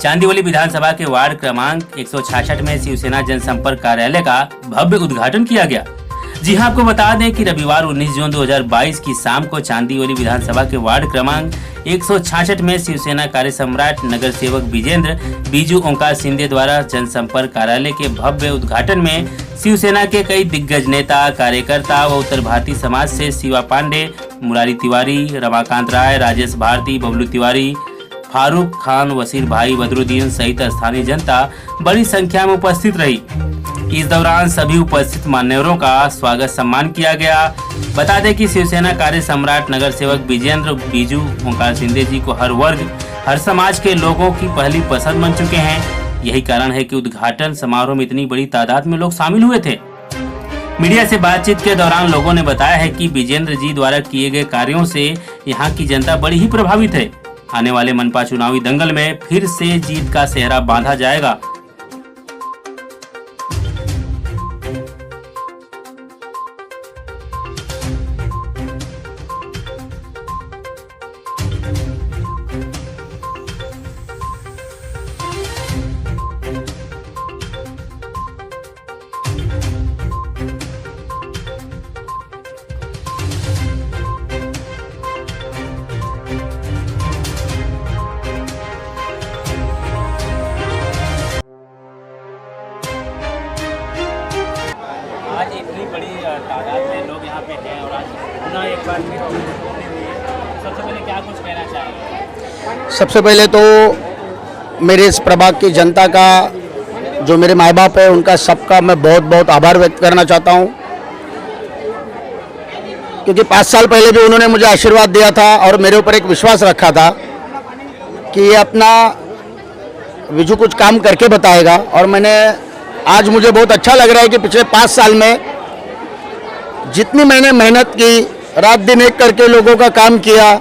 चांदीवली विधानसभा के वार्ड क्रमांक 166 में शिवसेना जनसंपर्क कार्यालय का भव्य उद्घाटन किया गया। जी हां, आपको बता दें कि रविवार 19 जून 2022 की शाम को चांदीवली विधानसभा के वार्ड क्रमांक 166 में शिवसेना कार्य सम्राट नगर सेवक विजेंद्र बीजू ओंकार सिंधे द्वारा जनसंपर्क कार्यालय के भव्य उद्घाटन में शिवसेना के कई दिग्गज नेता, कार्यकर्ता व उत्तर भारतीय समाज से शिवा पांडे, मुरारी तिवारी, रमाकांत राय, राजेश भारती, बबलू तिवारी, फारूक खान, वसीर भाई, बदरुद्दीन सहित स्थानीय जनता बड़ी संख्या में उपस्थित रही। इस दौरान सभी उपस्थित मान्यवरों का स्वागत सम्मान किया गया। बता दें कि शिवसेना कार्य सम्राट नगर सेवक विजेंद्र बीजू ओंकार सिंधे जी को हर वर्ग, हर समाज के लोगों की पहली पसंद बन चुके हैं। यही कारण है कि उद्घाटन समारोह में इतनी बड़ी तादाद में लोग शामिल हुए थे। मीडिया से बातचीत के दौरान लोगों ने बताया है कि विजेंद्र जी द्वारा किए गए कार्यों से यहाँ की जनता बड़ी ही प्रभावित है। आने वाले मनपा चुनावी दंगल में फिर से जीत का सेहरा बांधा जाएगा। आज इतनी बड़ी तादाद में लोग यहाँ पे हैं और आज पुनः एक बार फिर सबसे पहले क्या कुछ कहना चाहेंगे? सबसे पहले तो मेरे इस प्रभाग की जनता का, जो मेरे माँ बाप है, उनका सबका मैं बहुत बहुत आभार व्यक्त करना चाहता हूँ, क्योंकि 5 साल पहले भी उन्होंने मुझे आशीर्वाद दिया था और मेरे ऊपर एक विश्वास रखा था कि ये अपना विजू कुछ काम करके बताएगा। और आज मुझे बहुत अच्छा लग रहा है कि पिछले 5 साल में जितनी मैंने मेहनत की, रात दिन एक करके लोगों का काम किया,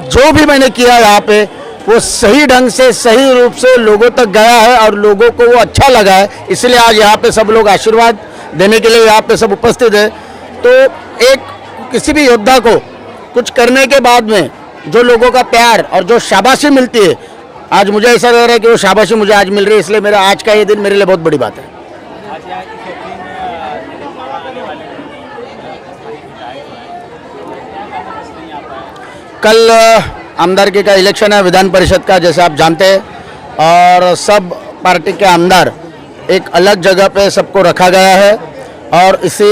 जो भी मैंने किया यहाँ पे वो सही ढंग से, सही रूप से लोगों तक गया है और लोगों को वो अच्छा लगा है। इसलिए आज यहाँ पे सब लोग आशीर्वाद देने के लिए यहाँ पे सब उपस्थित है। तो एक किसी भी योद्धा को कुछ करने के बाद में जो लोगों का प्यार और जो शाबाशी मिलती है, आज मुझे ऐसा लग रहा है कि वो शाबाशी मुझे आज मिल रही है। इसलिए मेरा आज का ये दिन मेरे लिए बहुत बड़ी बात है। कल आमदारगी का इलेक्शन है विधान परिषद का, जैसे आप जानते हैं, और सब पार्टी के आमदार एक अलग जगह पे सबको रखा गया है और इसी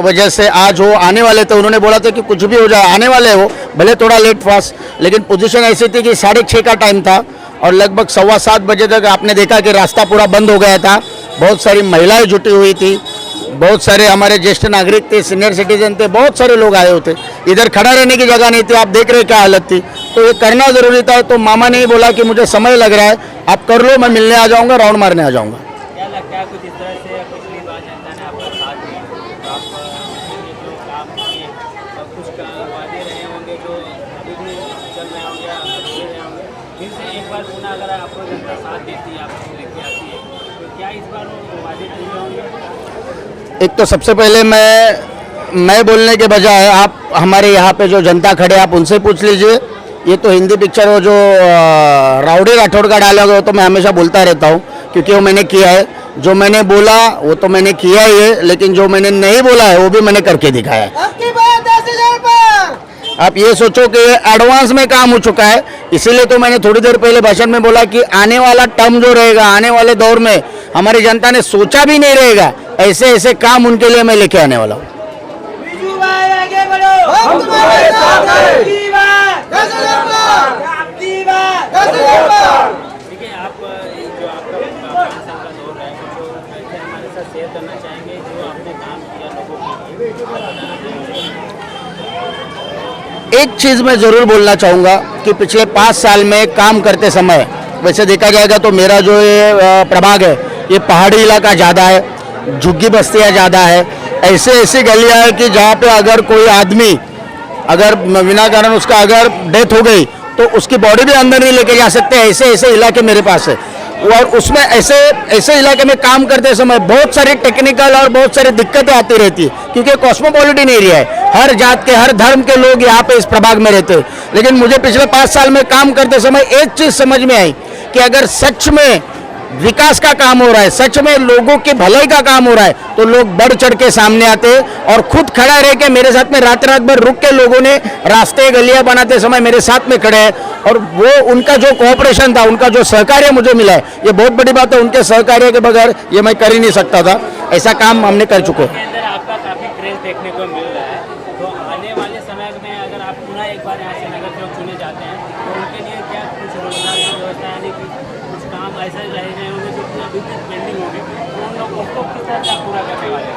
वजह से आज वो आने वाले थे। उन्होंने बोला था कि कुछ भी हो जाए आने वाले हो, भले थोड़ा लेट फास्ट, लेकिन पोजीशन ऐसी थी कि 6:30 का टाइम था और लगभग 7:15 बजे तक आपने देखा कि रास्ता पूरा बंद हो गया था। बहुत सारी महिलाएं जुटी हुई थी, बहुत सारे हमारे ज्येष्ठ नागरिक थे, सीनियर सिटीजन थे, बहुत सारे लोग आए होते। इधर खड़ा रहने की जगह नहीं थी, आप देख रहे क्या हालत थी। तो ये करना ज़रूरी था। तो मामा ने ही बोला कि मुझे समय लग रहा है, आप कर लो, मैं मिलने आ जाऊँगा, राउंड मारने आ जाऊँगा। क्या लगता है कुछ इस तरह से पिछली बार जनता ने आपका साथ दिया, तो आप जो काम किए कुछ वादे रहे होंगे जो अभी भी चल रहे होंगे या दे रहे होंगे, फिर से एक बार पुनः अगर आपको जनता साथ देती है, आपको लेके आती है, तो क्या इस बार वो वादे पूरे होंगे? एक तो सबसे पहले मैं बोलने के बजाय आप हमारे यहाँ पे जो जनता खड़े, आप उनसे पूछ लीजिए। ये तो हिंदी पिक्चर वो जो राउडी राठौड़ का डायलॉग है, वो तो मैं हमेशा बोलता रहता हूँ, क्योंकि वो मैंने किया है। जो मैंने बोला वो तो मैंने किया ही है, लेकिन जो मैंने नहीं बोला है वो भी मैंने करके दिखाया है। आप ये सोचो कि एडवांस में काम हो चुका है। इसीलिए तो मैंने थोड़ी देर पहले भाषण में बोला कि आने वाला टर्म जो रहेगा, आने वाले दौर में हमारी जनता ने सोचा भी नहीं रहेगा, ऐसे ऐसे काम उनके लिए मैं लेके आने वाला हूँ। एक चीज़ मैं ज़रूर बोलना चाहूँगा कि पिछले 5 साल में काम करते समय, वैसे देखा जाएगा तो मेरा जो ये प्रभाग है, ये पहाड़ी इलाका ज़्यादा है, झुग्गी बस्तियाँ ज़्यादा है, ऐसी गलियाँ हैं कि जहाँ पे अगर कोई आदमी अगर बिना कारण उसका अगर डेथ हो गई तो उसकी बॉडी भी अंदर नहीं लेके जा सकते। ऐसे इलाके मेरे पास है और उसमें ऐसे इलाके में काम करते समय बहुत सारी टेक्निकल और बहुत सारी दिक्कतें आती रहती है, क्योंकि कॉस्मोपॉलिटन एरिया है, हर जात के हर धर्म के लोग यहाँ पे इस प्रभाग में रहते हैं। लेकिन मुझे पिछले 5 साल में काम करते समय एक चीज़ समझ में आई कि अगर सच में विकास का काम हो रहा है, सच में लोगों की भलाई का काम हो रहा है, तो लोग बढ़ चढ़ के सामने आते और खुद खड़ा रह के मेरे साथ में रात भर रुक के लोगों ने रास्ते गलियां बनाते समय मेरे साथ में खड़े हैं। और वो उनका जो कोऑपरेशन था, उनका जो सहकार्य मुझे मिला है, ये बहुत बड़ी बात है। उनके सहकार्य के बगैर ये मैं कर ही नहीं सकता था। ऐसा काम हमने कर चुके हैं। अंदर आपका काफी क्रेज देखने को मिल रहा है, तो आने वाले समय में अगर आप पुनः एक बार यहाँ से नगर सेवक चुने जाते हैं तो उनके लिए क्या कुछ रोजगार की व्यवस्था, यानी कि कुछ काम ऐसे रह गए होंगे जो अभी तक पेंडिंग होगी, तो उन लोगों को किस तरह से आप पूरा करने वाले हैं?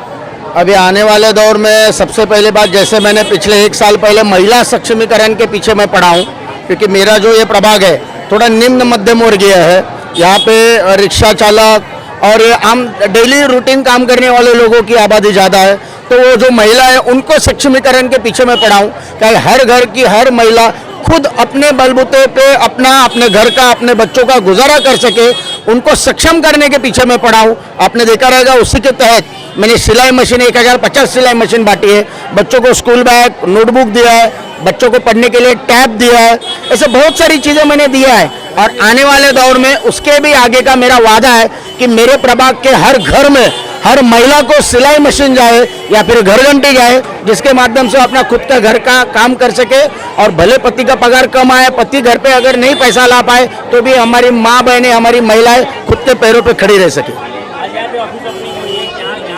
अभी आने वाले दौर में सबसे पहले बात, जैसे मैंने पिछले 1 साल पहले महिला सक्षमीकरण के पीछे मैं पड़ा हूँ, क्योंकि मेरा जो ये प्रभाग है थोड़ा निम्न मध्यम वर्गीय है। यहाँ पे रिक्शा चालक और ये आम डेली रूटीन काम करने वाले लोगों की आबादी ज़्यादा है, तो वो जो महिला है उनको सक्षमीकरण के पीछे मैं पड़ा हूँ कि हर घर की हर महिला खुद अपने बलबूते पे अपने घर का, अपने बच्चों का गुजारा कर सके, उनको सक्षम करने के पीछे मैं पड़ा हूँ। आपने देखा रहेगा, उसी के तहत मैंने सिलाई मशीन 1050 सिलाई मशीन बांटी है, बच्चों को स्कूल बैग, नोटबुक दिया है, बच्चों को पढ़ने के लिए टैब दिया है, ऐसे बहुत सारी चीज़ें मैंने दिया है। और आने वाले दौर में उसके भी आगे का मेरा वादा है कि मेरे प्रभाग के हर घर में हर महिला को सिलाई मशीन जाए या फिर घर घंटी जाए, जिसके माध्यम से अपना खुद का घर का काम कर सके। और भले पति का पगार कम आए, पति घर पे अगर नहीं पैसा ला पाए, तो भी हमारी माँ बहनें, हमारी महिलाएं खुद के पैरों पे खड़ी रह सके। यहाँ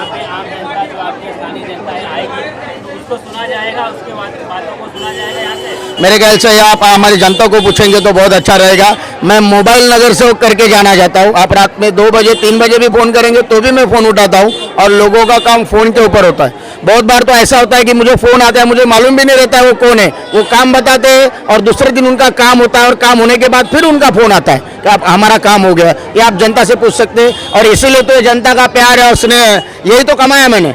पे आम जनता, जो आपकी स्थानीय जनता है, आएगी तो उसको सुना जाएगा, उसके बातों को सुना जाएगा यहाँ से। मेरे ख्याल से आप हमारी जनता को पूछेंगे तो बहुत अच्छा रहेगा। मैं मोबाइल नगर से करके जाना चाहता हूँ। आप रात में 2 बजे 3 बजे भी फ़ोन करेंगे तो भी मैं फ़ोन उठाता हूँ, और लोगों का काम फ़ोन के ऊपर होता है। बहुत बार तो ऐसा होता है कि मुझे फ़ोन आता है, मुझे मालूम भी नहीं रहता है वो कौन है, वो काम बताते हैं और दूसरे दिन उनका काम होता है, और काम होने के बाद फिर उनका फ़ोन आता है कि आप हमारा काम हो गया। ये आप जनता से पूछ सकते हैं, और इसीलिए तो ये जनता का प्यार है और स्नेह है, यही तो कमाया मैंने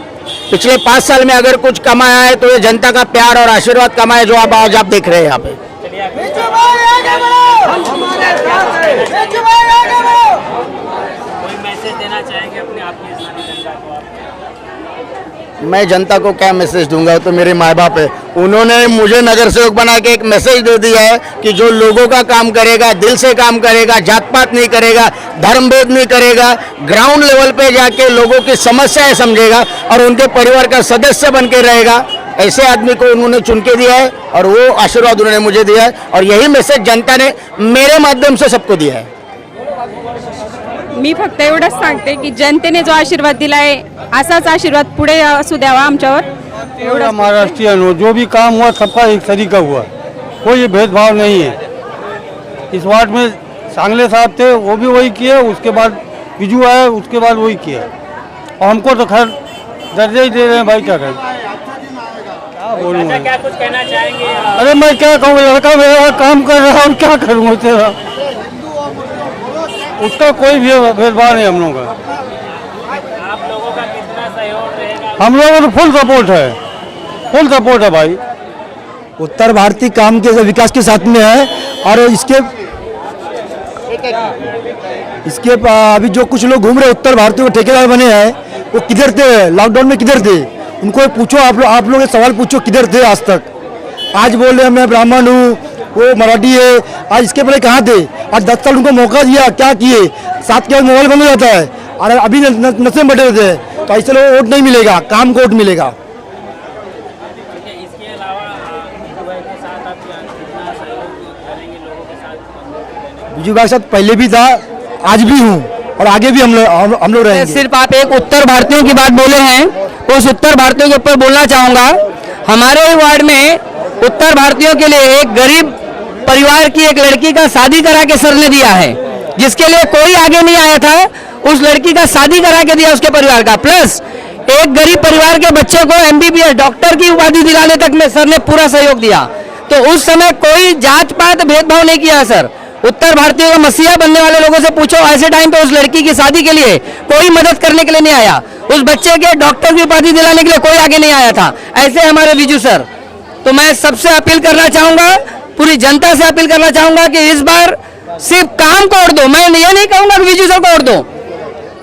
पिछले 5 साल में। अगर कुछ कमाया है तो ये जनता का प्यार और आशीर्वाद कमाया, जो आज आप देख रहे हैं यहाँ पे। कोई मैसेज देना चाहेंगे अपने आपकी स्थानीय जनता को आप? मैं जनता को क्या मैसेज दूंगा, तो मेरे माँ बाप है, उन्होंने मुझे नगर सेवक बना के एक मैसेज दे दिया है कि जो लोगों का काम करेगा, दिल से काम करेगा, जात पात नहीं करेगा, धर्म भेद नहीं करेगा, ग्राउंड लेवल पे जाके लोगों की समस्याएं समझेगा और उनके परिवार का सदस्य बन के रहेगा, ऐसे आदमी को उन्होंने चुन के दिया है और वो आशीर्वाद उन्होंने मुझे दिया है। और यही मैसेज जनता ने मेरे माध्यम से सबको दिया है। मी फक्त एवढंच सांगते की जनतेने जो आशीर्वाद दिलाय असाच आशीर्वाद पुढे असू द्यावा आमच्यावर। एवढा महाराष्ट्रीयन हो, जो भी काम हुआ सबका एक तरीका हुआ, कोई भेदभाव नहीं है। इस वार्ड में सांगले साहब थे, वो भी वही किए, उसके बाद बिजू आया, उसके बाद वही किया, और हमको तो खैर दर्जा ही दे रहे हैं भाई, क्या करें, क्या बोलूँ। क्या कुछ कहना चाहेंगे? अरे मैं क्या कहूँ, लड़का मेरा काम कर रहा है और क्या करूँ तेरा, उसका कोई भी भेदभाव नहीं हम लोगों का। आप लोगों का कितना सहयोग रहेगा? हम लोगों को फुल सपोर्ट है भाई। उत्तर भारतीय काम के विकास के साथ में है, और इसके अभी जो कुछ लोग घूम रहे उत्तर भारतीय ठेकेदार बने हैं, वो किधर थे लॉकडाउन में, किधर थे? उनको पूछो, आप लोग सवाल पूछो किधर थे आज तक। आज बोल रहे मैं ब्राह्मण हूँ, वो मराठी है, आज इसके पहले कहाँ थे? आज 10 साल उनको मौका दिया, क्या किए? 7 के बाद मोबाइल बंद हो जाता है, और अभी नशे में बैठे होते हैं, तो ऐसे लोगों को वोट नहीं मिलेगा, काम को वोट मिलेगा। इसके अलावा के साथ आप कितना सहयोग करेंगे लोगों के साथ? बिजू भाई के साथ पहले भी था, आज भी हूँ, और आगे भी हम लोग रहेंगे। सिर्फ आप एक उत्तर भारतीयों की बात बोले हैं, उस उत्तर भारतीयों के ऊपर बोलना चाहूँगा। हमारे ही वार्ड में उत्तर भारतीयों के लिए एक गरीब परिवार की एक लड़की का शादी करा के सर ने दिया है, जिसके लिए कोई आगे नहीं आया था, उस लड़की का शादी करा के दिया उसके परिवार का। प्लस एक गरीब परिवार के बच्चे को MBBS डॉक्टर की उपाधि दिलाने तक में सर ने पूरा सहयोग दिया। तो उस समय कोई जात पात भेदभाव नहीं किया सर। उत्तर भारतीय का मसीहा बनने वाले लोगों से पूछो, ऐसे टाइम पे उस लड़की की शादी के लिए कोई मदद करने के लिए नहीं आया, उस बच्चे के डॉक्टर की उपाधि दिलाने के लिए कोई आगे नहीं आया था। ऐसे हमारे बिजू सर। तो मैं सबसे अपील करना चाहूंगा, पूरी जनता से अपील करना चाहूंगा कि इस बार सिर्फ काम को वोट दो। मैं ये नहीं कहूंगा कि बिजू सर को वोट दो,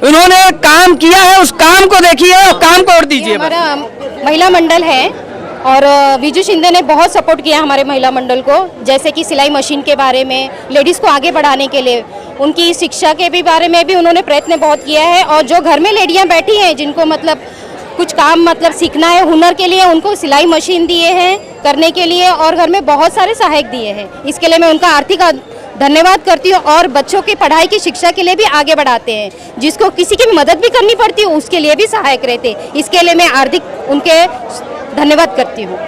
उन्होंने काम किया है, उस काम को देखिए और काम को वोट दीजिए। हमारा महिला मंडल है और विजू शिंदे ने बहुत सपोर्ट किया हमारे महिला मंडल को, जैसे कि सिलाई मशीन के बारे में, लेडीज़ को आगे बढ़ाने के लिए उनकी शिक्षा के भी बारे में भी उन्होंने प्रयत्न बहुत किया है। और जो घर में लेडियाँ बैठी हैं जिनको मतलब कुछ काम मतलब सीखना है हुनर के लिए, उनको सिलाई मशीन दिए हैं करने के लिए और घर में बहुत सारे सहायक दिए हैं। इसके लिए मैं उनका आर्थिक धन्यवाद करती हूँ। और बच्चों की पढ़ाई की शिक्षा के लिए भी आगे बढ़ाते हैं, जिसको किसी की भी मदद भी करनी पड़ती है उसके लिए भी सहायक रहते हैं। इसके लिए मैं हार्दिक उनके धन्यवाद करती हूँ।